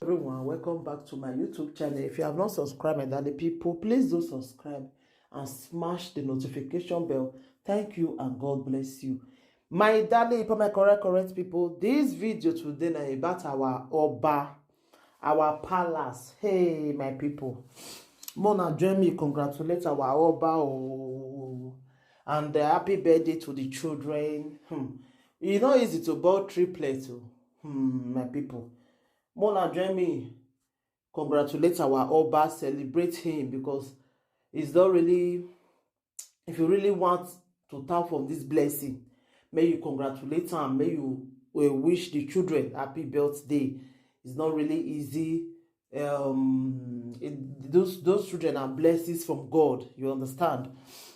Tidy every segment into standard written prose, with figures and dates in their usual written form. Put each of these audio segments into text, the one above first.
Everyone, welcome back to my YouTube channel. If you have not subscribed, my darling people, please do subscribe and smash the notification bell. Thank you and God bless you. My darling people, my correct people, this video today is about our Oba, our palace. Hey, my people, Mona join me congratulate our Oba, oh, and happy birthday to the children. You know, easy to buy triplets, my people. Mona join me congratulate our Oba, celebrate him, because it's not really, if you really want to tap from this blessing, may you congratulate him, may you wish the children happy birthday. It's not really easy. Those children are blessings from God, you understand?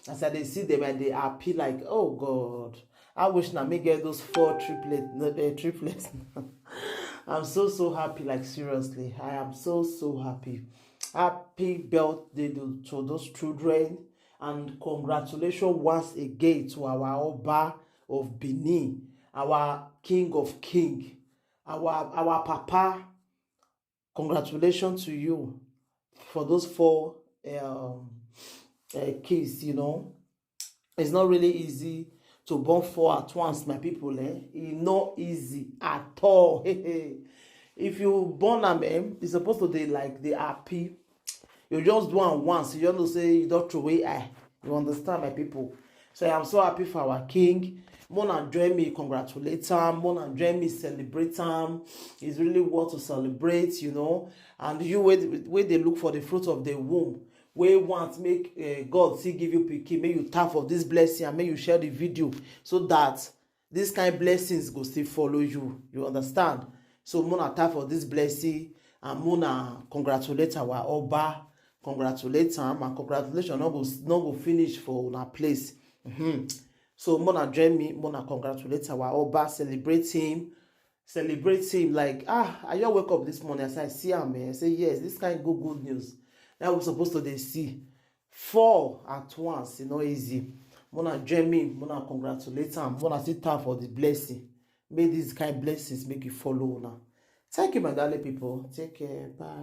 As I see them and they happy, like, oh God, I wish I may get those 4 triplets. I'm so happy, like seriously. I am so happy. Happy birthday to those children, and congratulations once again to our Oba of Benin, our King of King, our Papa. Congratulations to you for those 4 kids. You know, it's not really easy to born 4 at once, my people. It's not easy at all. If you born them, it's supposed to be like they happy. You just do one once. You don't say you don't throw away eye. You understand, my people? So I am so happy for our king. Mona join me congratulate him. Mona join me celebrate him. It's really what to celebrate, you know. And you where they look for the fruit of the womb. We want make God see give you pikin, may you tap for this blessing, and may you share the video so that this kind of blessings go still follow you. You understand? So Mona tap for this blessing, and Mona congratulate our Oba, congratulate him, and congratulations not go finish for our place. So Mona join me, Mona congratulate our Oba, celebrate him like, I just wake up this morning as I see him, I say yes, this kind of good news. That we're supposed to they see 4 at once, you know, easy. Mona join me, Mona congratulate him, Mona sit down for the blessing. May these kind of blessings make you follow now. Thank you, my darling people. Take care. Bye.